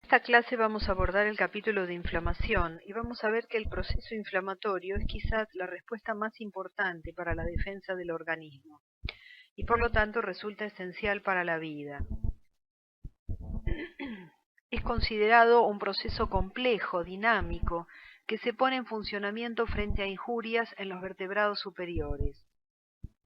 esta clase vamos a abordar el capítulo de inflamación y vamos a ver que el proceso inflamatorio es quizás la respuesta más importante para la defensa del organismo y por lo tanto resulta esencial para la vida. Es considerado un proceso complejo, dinámico, que se pone en funcionamiento frente a injurias en los vertebrados superiores.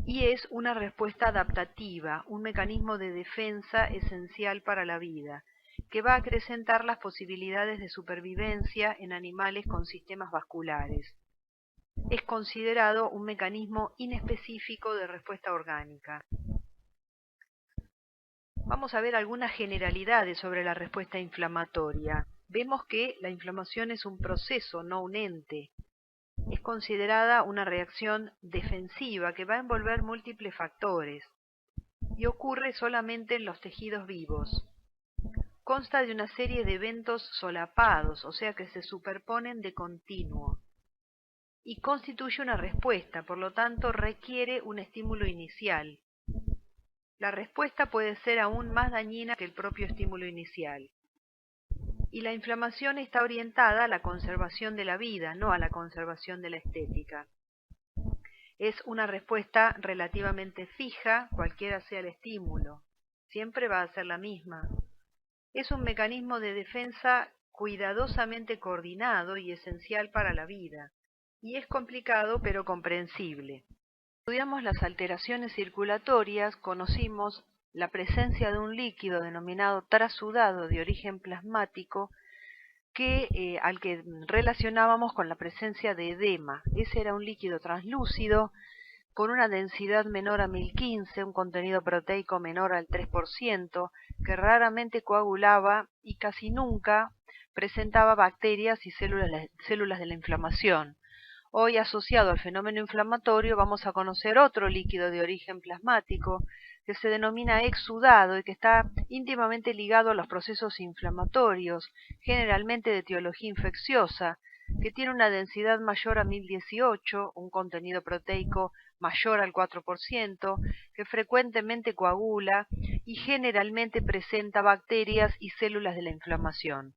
Y es una respuesta adaptativa, un mecanismo de defensa esencial para la vida, que va a acrecentar las posibilidades de supervivencia en animales con sistemas vasculares. Es considerado un mecanismo inespecífico de respuesta orgánica. Vamos a ver algunas generalidades sobre la respuesta inflamatoria. Vemos que la inflamación es un proceso, no un ente. Es considerada una reacción defensiva que va a envolver múltiples factores y ocurre solamente en los tejidos vivos. Consta de una serie de eventos solapados, o sea que se superponen de continuo, y constituye una respuesta, por lo tanto requiere un estímulo inicial. La respuesta puede ser aún más dañina que el propio estímulo inicial. Y la inflamación está orientada a la conservación de la vida, no a la conservación de la estética. Es una respuesta relativamente fija, cualquiera sea el estímulo. Siempre va a ser la misma. Es un mecanismo de defensa cuidadosamente coordinado y esencial para la vida. Y es complicado pero comprensible. Estudiamos las alteraciones circulatorias, conocimos la presencia de un líquido denominado trasudado de origen plasmático al que relacionábamos con la presencia de edema. Ese era un líquido translúcido con una densidad menor a 1015, un contenido proteico menor al 3%, que raramente coagulaba y casi nunca presentaba bacterias y células de la inflamación. Hoy, asociado al fenómeno inflamatorio, vamos a conocer otro líquido de origen plasmático que se denomina exudado y que está íntimamente ligado a los procesos inflamatorios, generalmente de etiología infecciosa, que tiene una densidad mayor a 1018, un contenido proteico mayor al 4%, que frecuentemente coagula y generalmente presenta bacterias y células de la inflamación.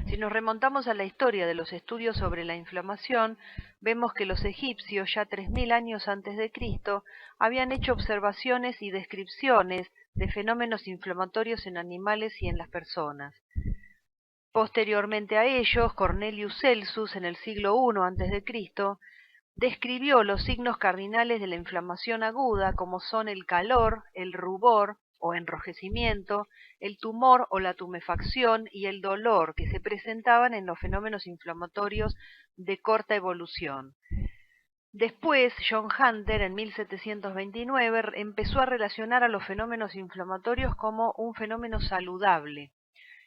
Si nos remontamos a la historia de los estudios sobre la inflamación, vemos que los egipcios, ya 3000 años antes de Cristo, habían hecho observaciones y descripciones de fenómenos inflamatorios en animales y en las personas. Posteriormente a ellos, Cornelius Celsus, en el siglo I antes de Cristo, describió los signos cardinales de la inflamación aguda, como son el calor, el rubor o enrojecimiento, el tumor o la tumefacción y el dolor que se presentaban en los fenómenos inflamatorios de corta evolución. Después, John Hunter, en 1729, empezó a relacionar a los fenómenos inflamatorios como un fenómeno saludable.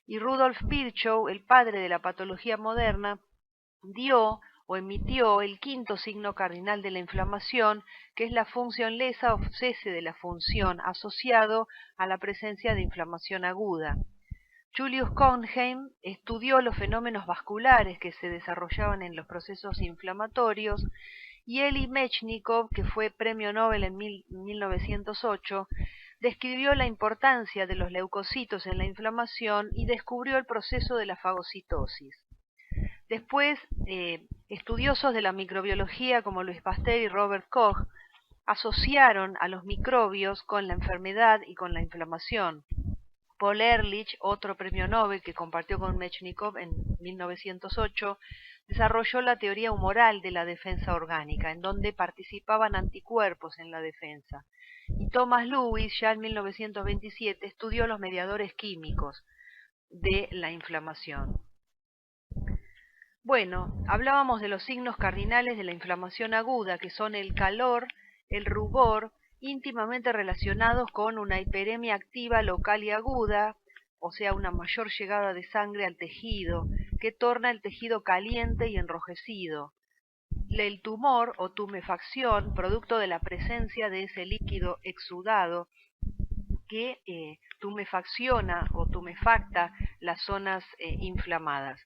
Y Rudolf Virchow, el padre de la patología moderna, dio o emitió el quinto signo cardinal de la inflamación, que es la función lesa o cese de la función, asociado a la presencia de inflamación aguda. Julius Cohnheim estudió los fenómenos vasculares que se desarrollaban en los procesos inflamatorios, y Elie Mechnikov, que fue premio Nobel en 1908, describió la importancia de los leucocitos en la inflamación y descubrió el proceso de la fagocitosis. Después, estudiosos de la microbiología como Louis Pasteur y Robert Koch asociaron a los microbios con la enfermedad y con la inflamación. Paul Ehrlich, otro premio Nobel que compartió con Mechnikov en 1908, desarrolló la teoría humoral de la defensa orgánica, en donde participaban anticuerpos en la defensa. Y Thomas Lewis, ya en 1927, estudió los mediadores químicos de la inflamación. Bueno, hablábamos de los signos cardinales de la inflamación aguda, que son el calor, el rubor, íntimamente relacionados con una hiperemia activa local y aguda, o sea, una mayor llegada de sangre al tejido, que torna el tejido caliente y enrojecido. El tumor o tumefacción, producto de la presencia de ese líquido exudado, que tumefacciona o tumefacta las zonas inflamadas.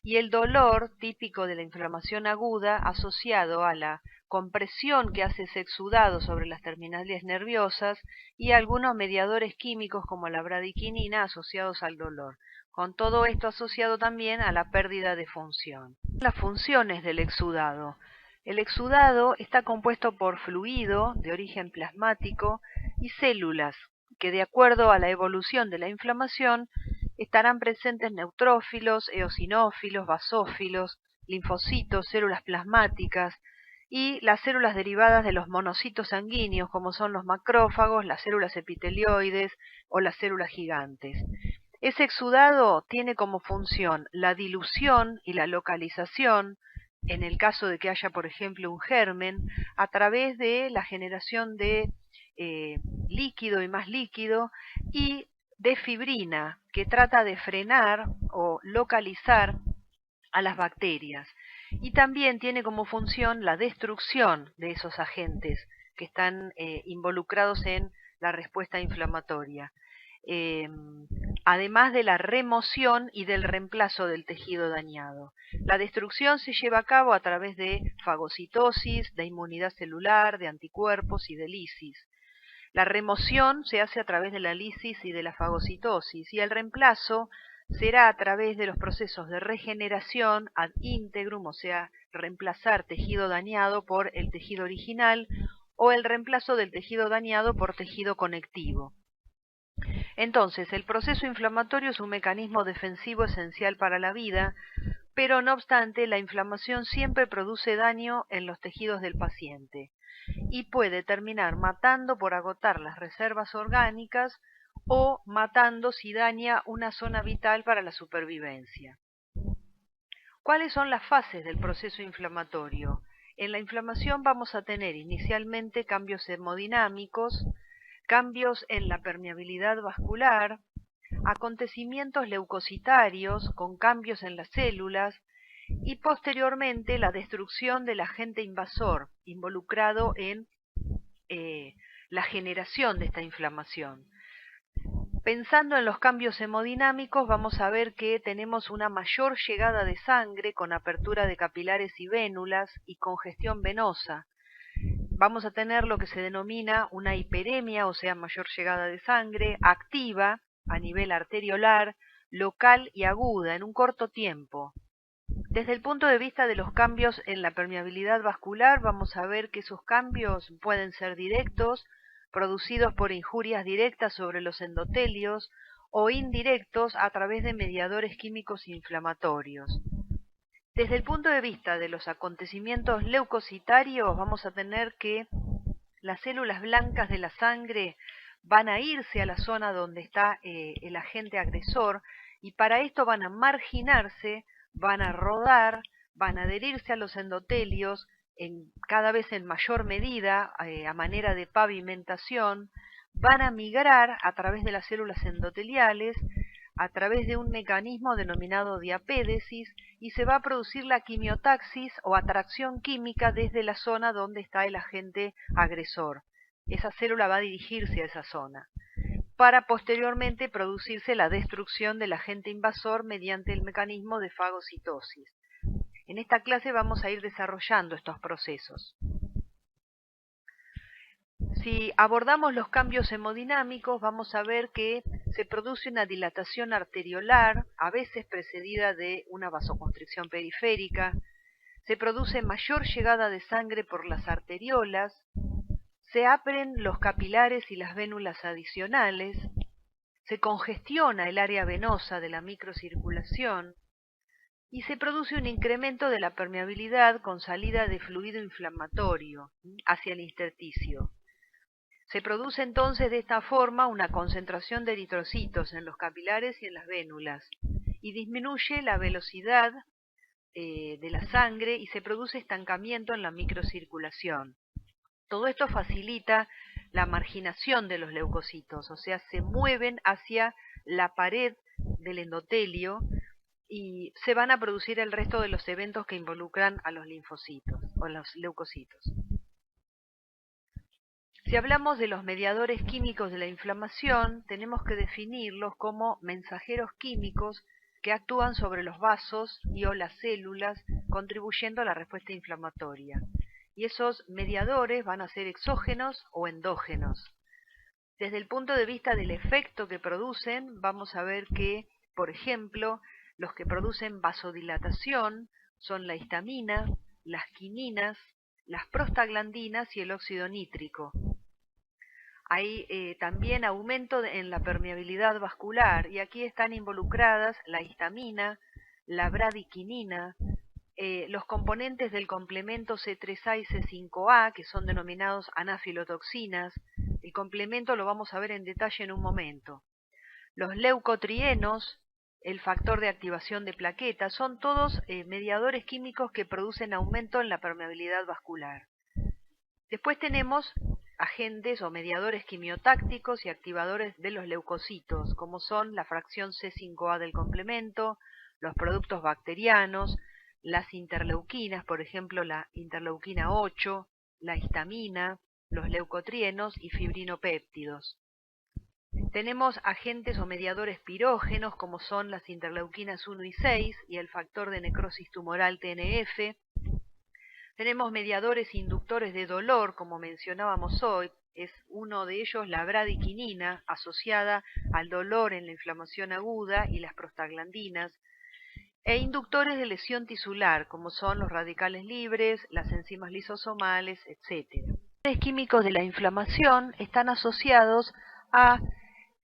y el dolor típico de la inflamación aguda asociado a la compresión que hace ese exudado sobre las terminales nerviosas y algunos mediadores químicos como la bradiquinina asociados al dolor. Con todo esto asociado también a la pérdida de función. Las funciones del exudado. El exudado está compuesto por fluido de origen plasmático y células que, de acuerdo a la evolución de la inflamación, estarán presentes neutrófilos, eosinófilos, basófilos, linfocitos, células plasmáticas y las células derivadas de los monocitos sanguíneos, como son los macrófagos, las células epitelioides o las células gigantes. Ese exudado tiene como función la dilución y la localización, en el caso de que haya, por ejemplo, un germen, a través de la generación de líquido y más líquido, y de fibrina, que trata de frenar o localizar a las bacterias. Y también tiene como función la destrucción de esos agentes que están involucrados en la respuesta inflamatoria. Además de la remoción y del reemplazo del tejido dañado. La destrucción se lleva a cabo a través de fagocitosis, de inmunidad celular, de anticuerpos y de lisis. La remoción se hace a través de la lisis y de la fagocitosis, y el reemplazo será a través de los procesos de regeneración ad integrum, o sea, reemplazar tejido dañado por el tejido original, o el reemplazo del tejido dañado por tejido conectivo. Entonces, el proceso inflamatorio es un mecanismo defensivo esencial para la vida, pero no obstante, la inflamación siempre produce daño en los tejidos del paciente y puede terminar matando por agotar las reservas orgánicas o matando si daña una zona vital para la supervivencia. ¿Cuáles son las fases del proceso inflamatorio? En la inflamación vamos a tener inicialmente cambios hemodinámicos, cambios en la permeabilidad vascular, acontecimientos leucocitarios con cambios en las células y posteriormente la destrucción del agente invasor involucrado en la generación de esta inflamación. Pensando en los cambios hemodinámicos, vamos a ver que tenemos una mayor llegada de sangre con apertura de capilares y vénulas y congestión venosa. Vamos a tener lo que se denomina una hiperemia, o sea, mayor llegada de sangre, activa a nivel arteriolar, local y aguda en un corto tiempo. Desde el punto de vista de los cambios en la permeabilidad vascular, vamos a ver que esos cambios pueden ser directos, producidos por injurias directas sobre los endotelios, o indirectos a través de mediadores químicos inflamatorios. Desde el punto de vista de los acontecimientos leucocitarios, vamos a tener que las células blancas de la sangre van a irse a la zona donde está el agente agresor, y para esto van a marginarse, van a rodar, van a adherirse a los endotelios cada vez en mayor medida, a manera de pavimentación, van a migrar a través de las células endoteliales, a través de un mecanismo denominado diapédesis, y se va a producir la quimiotaxis o atracción química desde la zona donde está el agente agresor. Esa célula va a dirigirse a esa zona, para posteriormente producirse la destrucción del agente invasor mediante el mecanismo de fagocitosis. En esta clase vamos a ir desarrollando estos procesos. Si abordamos los cambios hemodinámicos, vamos a ver que se produce una dilatación arteriolar, a veces precedida de una vasoconstricción periférica, se produce mayor llegada de sangre por las arteriolas, se abren los capilares y las vénulas adicionales, se congestiona el área venosa de la microcirculación y se produce un incremento de la permeabilidad con salida de fluido inflamatorio hacia el intersticio. Se produce entonces de esta forma una concentración de eritrocitos en los capilares y en las vénulas y disminuye la velocidad de la sangre y se produce estancamiento en la microcirculación. Todo esto facilita la marginación de los leucocitos, o sea, se mueven hacia la pared del endotelio y se van a producir el resto de los eventos que involucran a los linfocitos o los leucocitos. Si hablamos de los mediadores químicos de la inflamación, tenemos que definirlos como mensajeros químicos que actúan sobre los vasos y o las células, contribuyendo a la respuesta inflamatoria. Y esos mediadores van a ser exógenos o endógenos. Desde el punto de vista del efecto que producen, vamos a ver que, por ejemplo, los que producen vasodilatación son la histamina, las quininas, las prostaglandinas y el óxido nítrico. Hay también aumento en la permeabilidad vascular y aquí están involucradas la histamina, la bradiquinina, los componentes del complemento C3A y C5A, que son denominados anafilotoxinas. El complemento lo vamos a ver en detalle en un momento. Los leucotrienos, el factor de activación de plaquetas, son todos mediadores químicos que producen aumento en la permeabilidad vascular. Después tenemos agentes o mediadores quimiotácticos y activadores de los leucocitos, como son la fracción C5A del complemento, los productos bacterianos, las interleuquinas, por ejemplo la interleuquina 8, la histamina, los leucotrienos y fibrinopéptidos. Tenemos agentes o mediadores pirógenos como son las interleuquinas 1 y 6 y el factor de necrosis tumoral TNF. Tenemos mediadores inductores de dolor, como mencionábamos hoy, es uno de ellos la bradiquinina, asociada al dolor en la inflamación aguda y las prostaglandinas, e inductores de lesión tisular, como son los radicales libres, las enzimas lisosomales, etc. Los químicos de la inflamación están asociados a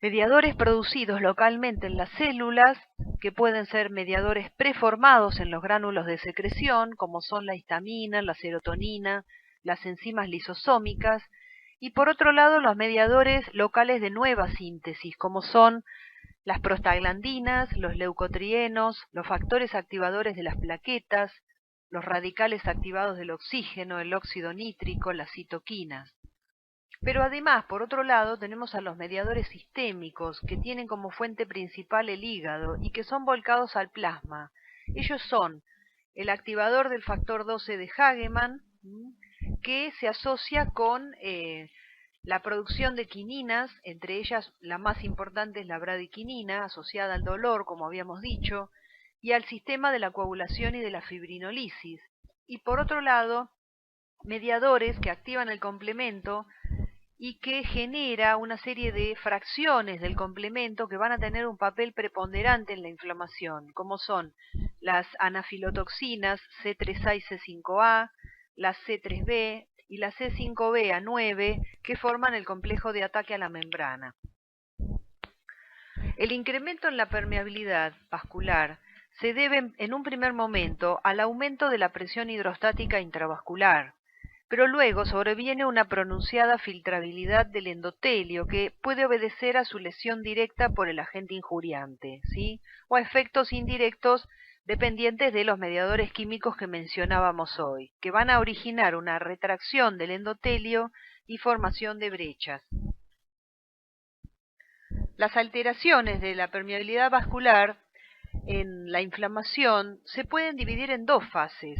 mediadores producidos localmente en las células, que pueden ser mediadores preformados en los gránulos de secreción, como son la histamina, la serotonina, las enzimas lisosómicas, y por otro lado los mediadores locales de nueva síntesis, como son las prostaglandinas, los leucotrienos, los factores activadores de las plaquetas, los radicales activados del oxígeno, el óxido nítrico, las citoquinas. Pero además, por otro lado, tenemos a los mediadores sistémicos, que tienen como fuente principal el hígado y que son volcados al plasma. Ellos son el activador del factor 12 de Hagemann, que se asocia con la producción de quininas, entre ellas la más importante es la bradiquinina, asociada al dolor, como habíamos dicho, y al sistema de la coagulación y de la fibrinolisis. Y por otro lado, mediadores que activan el complemento y que genera una serie de fracciones del complemento que van a tener un papel preponderante en la inflamación, como son las anafilotoxinas C3A y C5A, las C3B y la C5B-A9, que forman el complejo de ataque a la membrana. El incremento en la permeabilidad vascular se debe en un primer momento al aumento de la presión hidrostática intravascular, pero luego sobreviene una pronunciada filtrabilidad del endotelio que puede obedecer a su lesión directa por el agente injuriante, ¿sí? O a efectos indirectos dependientes de los mediadores químicos que mencionábamos hoy, que van a originar una retracción del endotelio y formación de brechas. Las alteraciones de la permeabilidad vascular en la inflamación se pueden dividir en dos fases.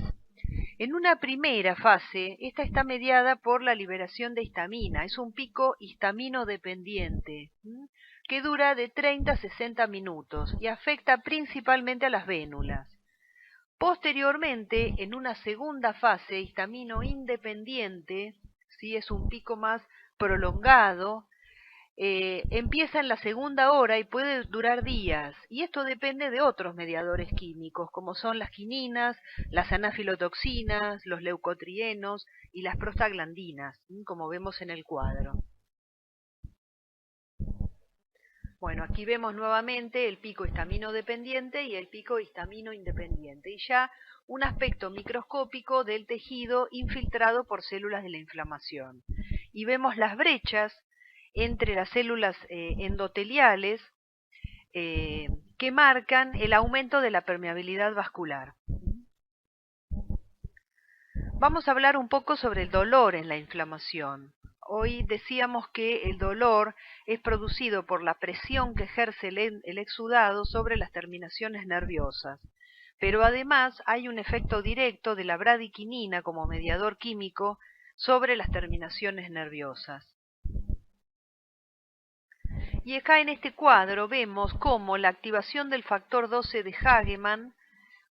En una primera fase, esta está mediada por la liberación de histamina, es un pico histamino dependiente, que dura de 30 a 60 minutos y afecta principalmente a las vénulas. Posteriormente, en una segunda fase, histamino independiente, ¿sí? Es un pico más prolongado, empieza en la segunda hora y puede durar días, y esto depende de otros mediadores químicos, como son las quininas, las anafilotoxinas, los leucotrienos y las prostaglandinas, como vemos en el cuadro. Bueno, aquí vemos nuevamente el pico histamino dependiente y el pico histamino independiente, y ya un aspecto microscópico del tejido infiltrado por células de la inflamación. Y vemos las brechas entre las células endoteliales que marcan el aumento de la permeabilidad vascular. Vamos a hablar un poco sobre el dolor en la inflamación. Hoy decíamos que el dolor es producido por la presión que ejerce el exudado sobre las terminaciones nerviosas, pero además hay un efecto directo de la bradiquinina como mediador químico sobre las terminaciones nerviosas. Y acá en este cuadro vemos cómo la activación del factor 12 de Hagemann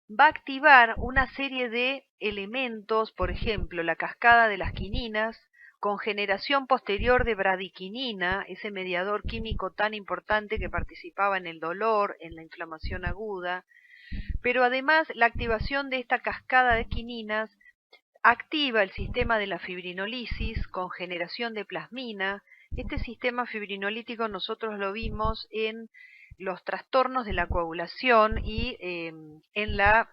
va a activar una serie de elementos, por ejemplo, la cascada de las quininas, con generación posterior de bradiquinina, ese mediador químico tan importante que participaba en el dolor, en la inflamación aguda, pero además la activación de esta cascada de quininas activa el sistema de la fibrinolisis con generación de plasmina. Este sistema fibrinolítico nosotros lo vimos en los trastornos de la coagulación y en la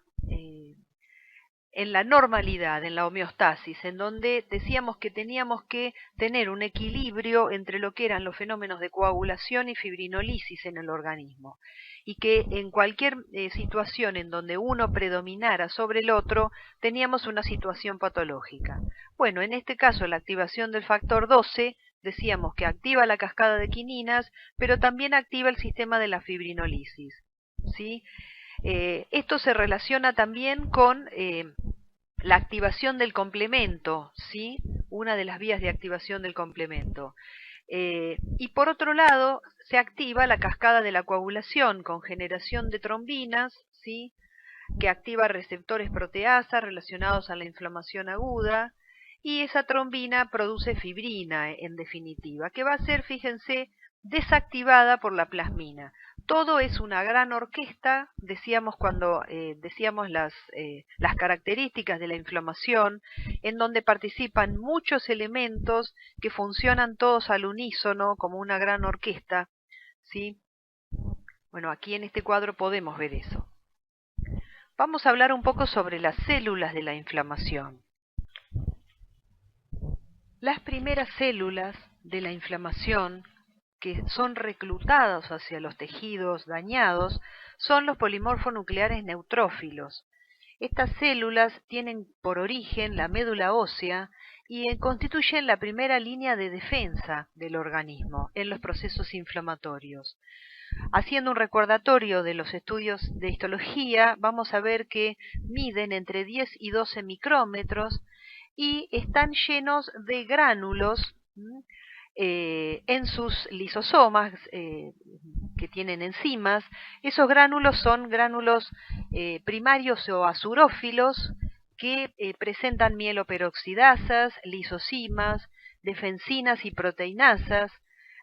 normalidad, en la homeostasis, en donde decíamos que teníamos que tener un equilibrio entre lo que eran los fenómenos de coagulación y fibrinolisis en el organismo, y que en cualquier situación en donde uno predominara sobre el otro, teníamos una situación patológica. Bueno, en este caso la activación del factor 12, decíamos que activa la cascada de quininas, pero también activa el sistema de la fibrinolisis, ¿sí? Esto se relaciona también con la activación del complemento, ¿sí? Una de las vías de activación del complemento. Y por otro lado, se activa la cascada de la coagulación con generación de trombinas, ¿sí? Que activa receptores proteasa relacionados a la inflamación aguda, y esa trombina produce fibrina, en definitiva, que va a ser, fíjense, desactivada por la plasmina. Todo es una gran orquesta, decíamos cuando decíamos las características de la inflamación, en donde participan muchos elementos que funcionan todos al unísono como una gran orquesta, ¿sí? Bueno, aquí en este cuadro podemos ver eso. Vamos a hablar un poco sobre las células de la inflamación. Las primeras células de la inflamación que son reclutadas hacia los tejidos dañados son los polimorfonucleares neutrófilos. Estas células tienen por origen la médula ósea y constituyen la primera línea de defensa del organismo en los procesos inflamatorios. Haciendo un recordatorio de los estudios de histología, vamos a ver que miden entre 10 y 12 micrómetros y están llenos de gránulos en sus lisosomas que tienen enzimas. Esos gránulos son gránulos primarios o azurófilos que presentan mieloperoxidasas, lisosimas, defensinas y proteinasas,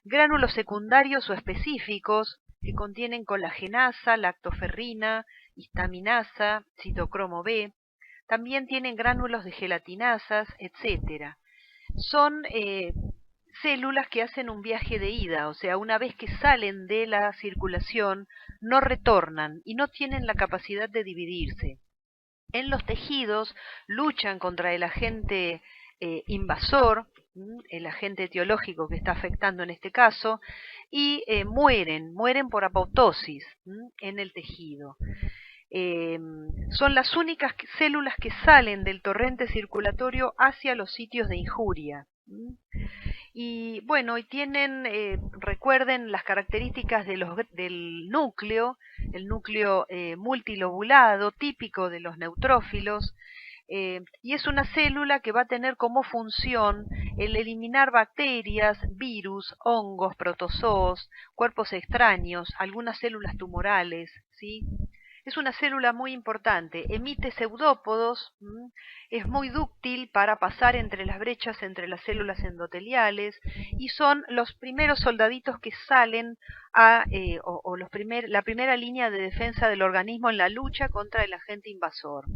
gránulos secundarios o específicos que contienen colagenasa, lactoferrina, histaminasa, citocromo B. También tienen gránulos de gelatinasas, etc. Son células que hacen un viaje de ida, o sea, una vez que salen de la circulación, no retornan y no tienen la capacidad de dividirse. En los tejidos luchan contra el agente invasor, el agente etiológico que está afectando en este caso, y mueren por apoptosis en el tejido. Son las únicas células que salen del torrente circulatorio hacia los sitios de injuria. Y bueno, y tienen, recuerden las características del núcleo, el núcleo multilobulado, típico de los neutrófilos, y es una célula que va a tener como función el eliminar bacterias, virus, hongos, protozoos, cuerpos extraños, algunas células tumorales, ¿sí? Es una célula muy importante, emite pseudópodos, es muy dúctil para pasar entre las brechas entre las células endoteliales y son los primeros soldaditos que salen la primera línea de defensa del organismo en la lucha contra el agente invasor.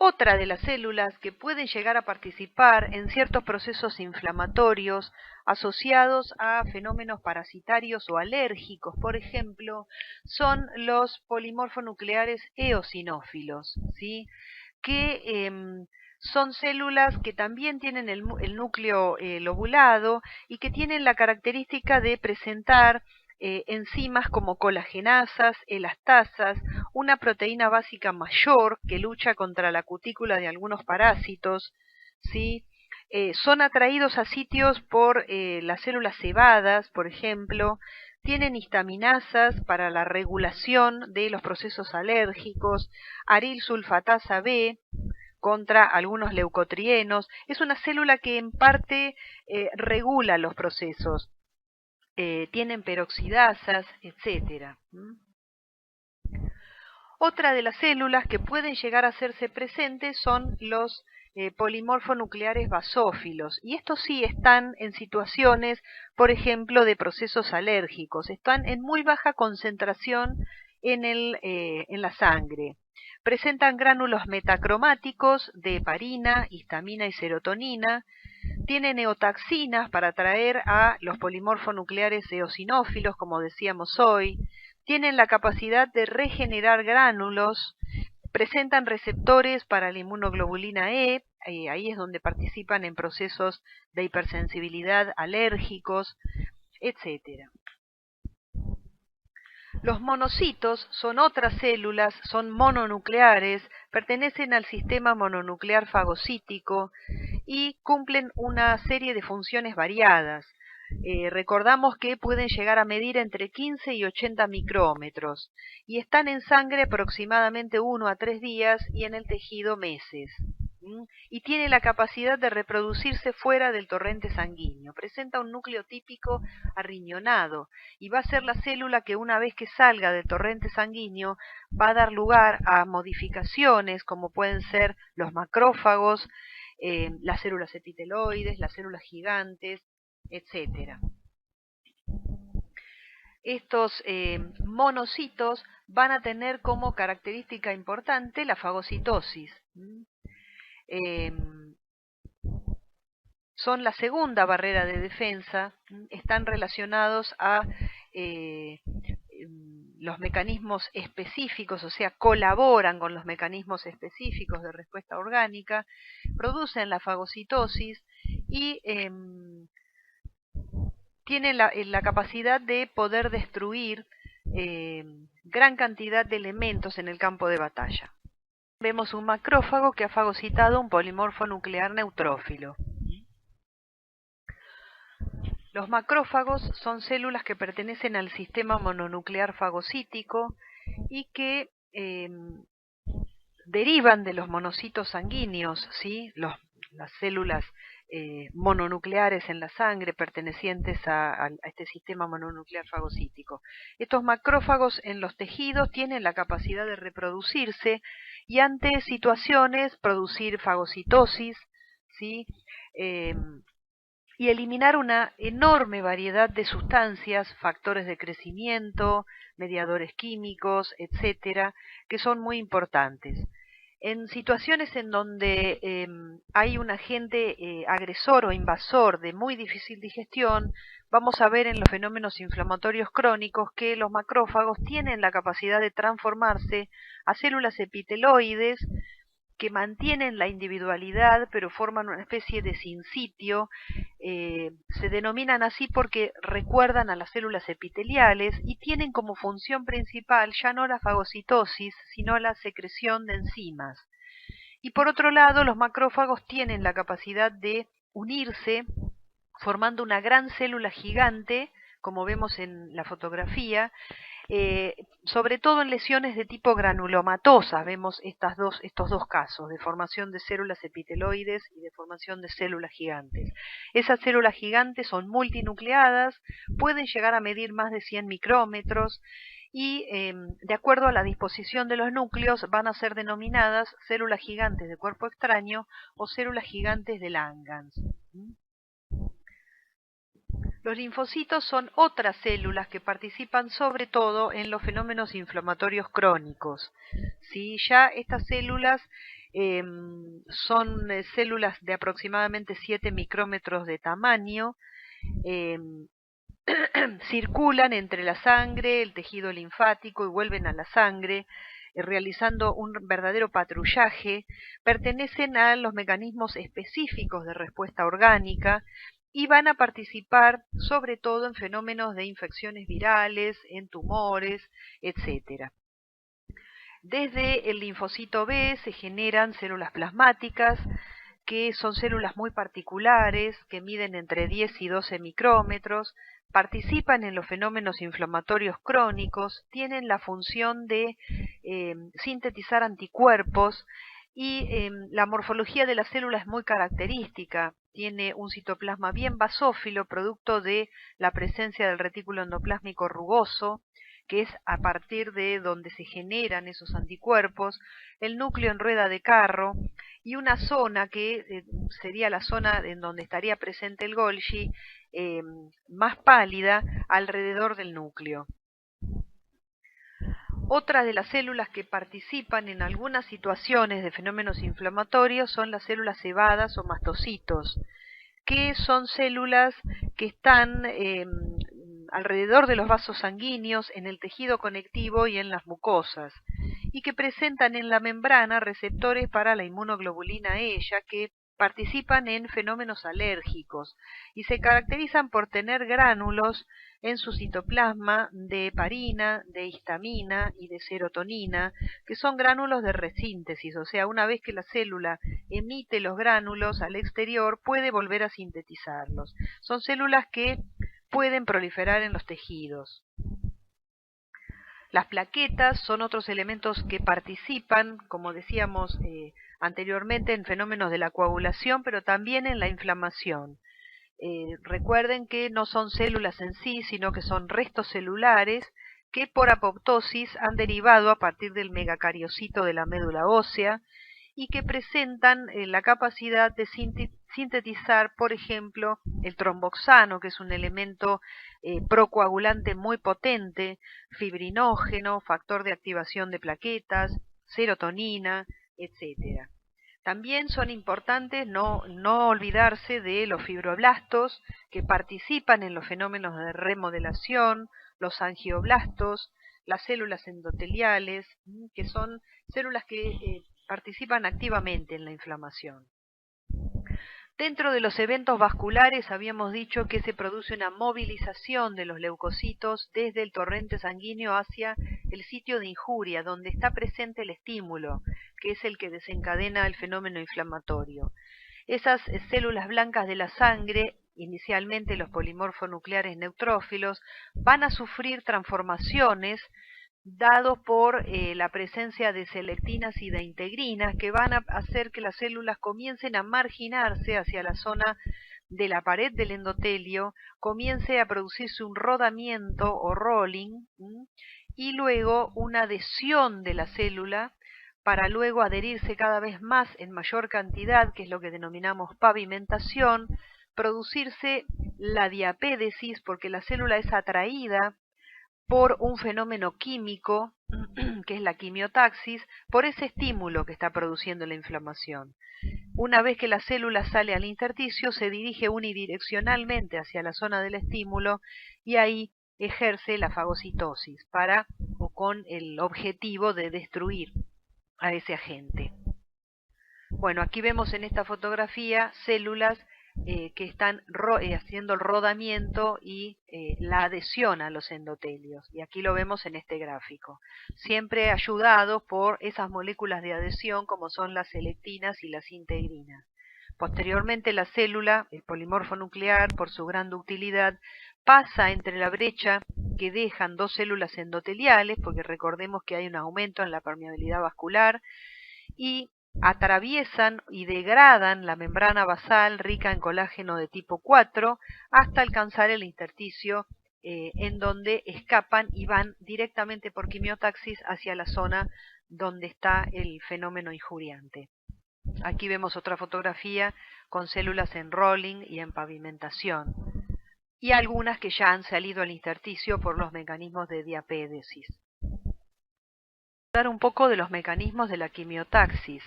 Otra de las células que pueden llegar a participar en ciertos procesos inflamatorios asociados a fenómenos parasitarios o alérgicos, por ejemplo, son los polimorfonucleares eosinófilos, ¿sí? Que son células que también tienen el núcleo lobulado y que tienen la característica de presentar enzimas como colagenasas, elastasas, una proteína básica mayor que lucha contra la cutícula de algunos parásitos, ¿sí? Son atraídos a sitios por las células cebadas, por ejemplo, tienen histaminasas para la regulación de los procesos alérgicos, aril sulfatasa B contra algunos leucotrienos. Es una célula que en parte regula los procesos. tienen peroxidasas, etc. Otra de las células que pueden llegar a hacerse presentes son los polimorfonucleares basófilos, y estos sí están en situaciones, por ejemplo, de procesos alérgicos, están en muy baja concentración en la sangre. Presentan gránulos metacromáticos de heparina, histamina y serotonina. Tienen eotaxinas para atraer a los polimorfonucleares eosinófilos, como decíamos hoy. Tienen la capacidad de regenerar gránulos. Presentan receptores para la inmunoglobulina E, ahí es donde participan en procesos de hipersensibilidad alérgicos, etc. Los monocitos son otras células, son mononucleares, pertenecen al sistema mononuclear fagocítico y cumplen una serie de funciones variadas. Recordamos que pueden llegar a medir entre 15 y 80 micrómetros y están en sangre aproximadamente 1 a 3 días y en el tejido meses. Y tiene la capacidad de reproducirse fuera del torrente sanguíneo. Presenta un núcleo típico arriñonado y va a ser la célula que una vez que salga del torrente sanguíneo va a dar lugar a modificaciones como pueden ser los macrófagos, las células epiteloides, las células gigantes, etc. Estos monocitos van a tener como característica importante la fagocitosis. Son la segunda barrera de defensa, están relacionados a los mecanismos específicos, o sea, colaboran con los mecanismos específicos de respuesta orgánica, producen la fagocitosis y tienen la capacidad de poder destruir gran cantidad de elementos en el campo de batalla. Vemos un macrófago que ha fagocitado un polimorfo nuclear neutrófilo. Los macrófagos son células que pertenecen al sistema mononuclear fagocítico y que derivan de los monocitos sanguíneos, ¿sí? Las células mononucleares en la sangre pertenecientes a este sistema mononuclear fagocítico. Estos macrófagos en los tejidos tienen la capacidad de reproducirse y ante situaciones producir fagocitosis, ¿sí? Y eliminar una enorme variedad de sustancias, factores de crecimiento, mediadores químicos, etcétera, que son muy importantes. En situaciones en donde hay un agente agresor o invasor de muy difícil digestión, vamos a ver en los fenómenos inflamatorios crónicos que los macrófagos tienen la capacidad de transformarse a células epiteloides que mantienen la individualidad pero forman una especie de sinsitio. Se denominan así porque recuerdan a las células epiteliales y tienen como función principal ya no la fagocitosis, sino la secreción de enzimas. Y por otro lado, los macrófagos tienen la capacidad de unirse formando una gran célula gigante, como vemos en la fotografía, sobre todo en lesiones de tipo granulomatosas, vemos estos dos casos de formación de células epiteloides y de formación de células gigantes. Esas células gigantes son multinucleadas, pueden llegar a medir más de 100 micrómetros y de acuerdo a la disposición de los núcleos van a ser denominadas células gigantes de cuerpo extraño o células gigantes de Langhans. Los linfocitos son otras células que participan sobre todo en los fenómenos inflamatorios crónicos. ¿Sí? Ya estas células son células de aproximadamente 7 micrómetros de tamaño, circulan entre la sangre, el tejido linfático y vuelven a la sangre, realizando un verdadero patrullaje, pertenecen a los mecanismos específicos de respuesta orgánica y van a participar sobre todo en fenómenos de infecciones virales, en tumores, etc. Desde el linfocito B se generan células plasmáticas, que son células muy particulares, que miden entre 10 y 12 micrómetros, participan en los fenómenos inflamatorios crónicos, tienen la función de sintetizar anticuerpos Y la morfología de la célula es muy característica. Tiene un citoplasma bien basófilo, producto de la presencia del retículo endoplásmico rugoso, que es a partir de donde se generan esos anticuerpos, el núcleo en rueda de carro y una zona que sería la zona en donde estaría presente el Golgi, más pálida alrededor del núcleo. Otra de las células que participan en algunas situaciones de fenómenos inflamatorios son las células cebadas o mastocitos, que son células que están alrededor de los vasos sanguíneos, en el tejido conectivo y en las mucosas, y que presentan en la membrana receptores para la inmunoglobulina E, ya que participan en fenómenos alérgicos y se caracterizan por tener gránulos en su citoplasma de heparina, de histamina y de serotonina, que son gránulos de resíntesis, o sea, una vez que la célula emite los gránulos al exterior, puede volver a sintetizarlos. Son células que pueden proliferar en los tejidos. Las plaquetas son otros elementos que participan, como decíamos anteriormente, en fenómenos de la coagulación, pero también en la inflamación. Recuerden que no son células en sí, sino que son restos celulares que por apoptosis han derivado a partir del megacariocito de la médula ósea y que presentan la capacidad de sintetizar, por ejemplo, el tromboxano, que es un elemento procoagulante muy potente, fibrinógeno, factor de activación de plaquetas, serotonina, etcétera. También son importantes no olvidarse de los fibroblastos que participan en los fenómenos de remodelación, los angioblastos, las células endoteliales, que son células que participan activamente en la inflamación. Dentro de los eventos vasculares habíamos dicho que se produce una movilización de los leucocitos desde el torrente sanguíneo hacia el sitio de injuria, donde está presente el estímulo, que es el que desencadena el fenómeno inflamatorio. Esas células blancas de la sangre, inicialmente los polimorfonucleares neutrófilos, van a sufrir transformaciones dados por la presencia de selectinas y de integrinas que van a hacer que las células comiencen a marginarse hacia la zona de la pared del endotelio, comience a producirse un rodamiento o rolling y luego una adhesión de la célula para luego adherirse cada vez más en mayor cantidad, que es lo que denominamos pavimentación, producirse la diapédesis porque la célula es atraída por un fenómeno químico, que es la quimiotaxis, por ese estímulo que está produciendo la inflamación. Una vez que la célula sale al intersticio, se dirige unidireccionalmente hacia la zona del estímulo y ahí ejerce la fagocitosis para o con el objetivo de destruir a ese agente. Bueno, aquí vemos en esta fotografía células que están haciendo el rodamiento y la adhesión a los endotelios. Y aquí lo vemos en este gráfico. Siempre ayudados por esas moléculas de adhesión como son las selectinas y las integrinas. Posteriormente la célula, el polimorfo nuclear, por su gran ductilidad, pasa entre la brecha que dejan dos células endoteliales, porque recordemos que hay un aumento en la permeabilidad vascular, y atraviesan y degradan la membrana basal rica en colágeno de tipo 4 hasta alcanzar el intersticio en donde escapan y van directamente por quimiotaxis hacia la zona donde está el fenómeno injuriante. Aquí vemos otra fotografía con células en rolling y en pavimentación y algunas que ya han salido al intersticio por los mecanismos de diapédesis. Hablar un poco de los mecanismos de la quimiotaxis.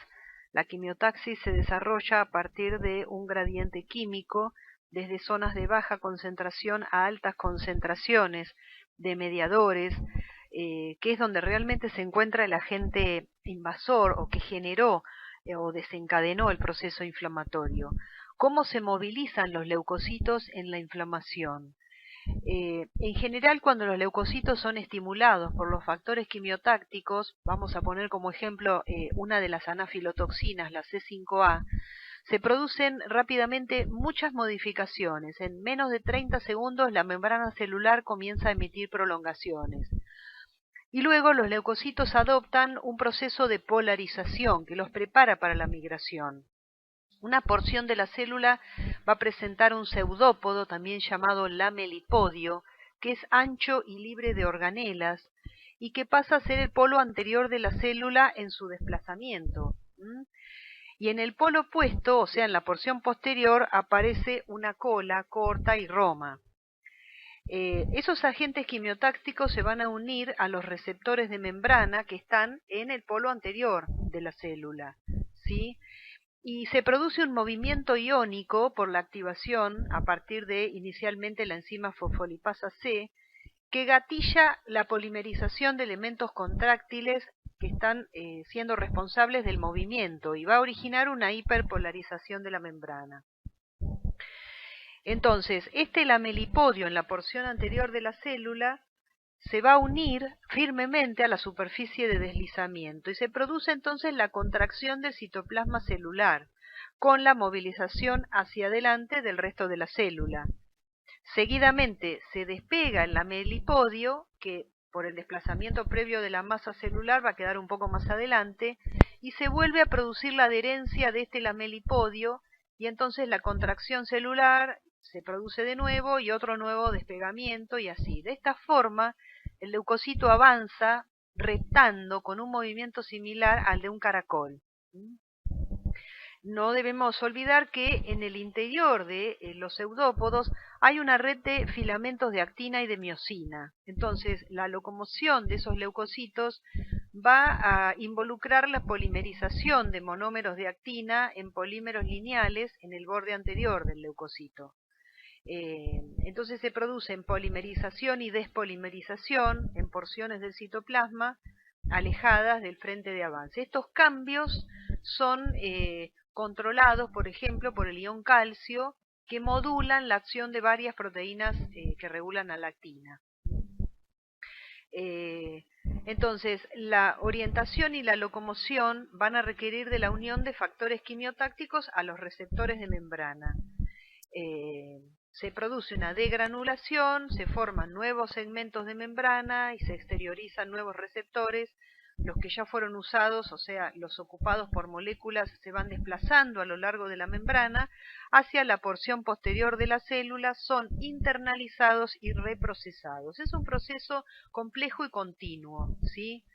La quimiotaxis se desarrolla a partir de un gradiente químico desde zonas de baja concentración a altas concentraciones de mediadores, que es donde realmente se encuentra el agente invasor o que generó o desencadenó el proceso inflamatorio. ¿Cómo se movilizan los leucocitos en la inflamación? En general, cuando los leucocitos son estimulados por los factores quimiotácticos, vamos a poner como ejemplo una de las anafilotoxinas, la C5A, se producen rápidamente muchas modificaciones. En menos de 30 segundos la membrana celular comienza a emitir prolongaciones. Y luego los leucocitos adoptan un proceso de polarización que los prepara para la migración. Una porción de la célula va a presentar un pseudópodo, también llamado lamelipodio, que es ancho y libre de organelas, y que pasa a ser el polo anterior de la célula en su desplazamiento. Y en el polo opuesto, o sea, en la porción posterior, aparece una cola corta y roma. Esos agentes quimiotácticos se van a unir a los receptores de membrana que están en el polo anterior de la célula, ¿sí? Y se produce un movimiento iónico por la activación a partir de inicialmente la enzima fosfolipasa C, que gatilla la polimerización de elementos contráctiles que están siendo responsables del movimiento y va a originar una hiperpolarización de la membrana. Entonces, este lamelipodio en la porción anterior de la célula se va a unir firmemente a la superficie de deslizamiento y se produce entonces la contracción del citoplasma celular con la movilización hacia adelante del resto de la célula. Seguidamente se despega el lamelipodio, que por el desplazamiento previo de la masa celular va a quedar un poco más adelante, y se vuelve a producir la adherencia de este lamelipodio, y entonces la contracción celular se produce de nuevo y otro nuevo despegamiento y así. De esta forma, el leucocito avanza retando con un movimiento similar al de un caracol. No debemos olvidar que en el interior de los pseudópodos hay una red de filamentos de actina y de miosina. Entonces, la locomoción de esos leucocitos va a involucrar la polimerización de monómeros de actina en polímeros lineales en el borde anterior del leucocito. Entonces se producen polimerización y despolimerización en porciones del citoplasma alejadas del frente de avance. Estos cambios son controlados, por ejemplo, por el ion calcio, que modulan la acción de varias proteínas que regulan a la actina. Entonces, la orientación y la locomoción van a requerir de la unión de factores quimiotácticos a los receptores de membrana. Se produce una degranulación, se forman nuevos segmentos de membrana y se exteriorizan nuevos receptores. Los que ya fueron usados, o sea, los ocupados por moléculas, se van desplazando a lo largo de la membrana hacia la porción posterior de la célula, son internalizados y reprocesados. Es un proceso complejo y continuo, ¿sí?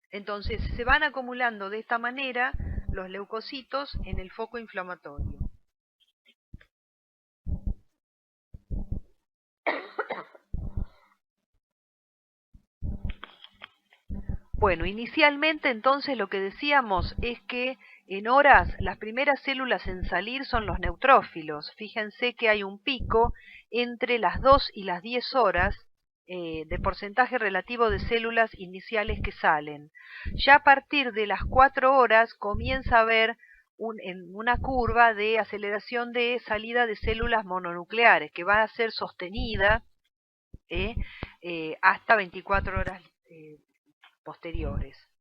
Entonces, se van acumulando de esta manera los leucocitos en el foco inflamatorio. Bueno, inicialmente entonces lo que decíamos es que en horas las primeras células en salir son los neutrófilos. Fíjense que hay un pico entre las 2 y las 10 horas de porcentaje relativo de células iniciales que salen. Ya a partir de las 4 horas comienza a haber una curva de aceleración de salida de células mononucleares que va a ser sostenida hasta 24 horas posteriores.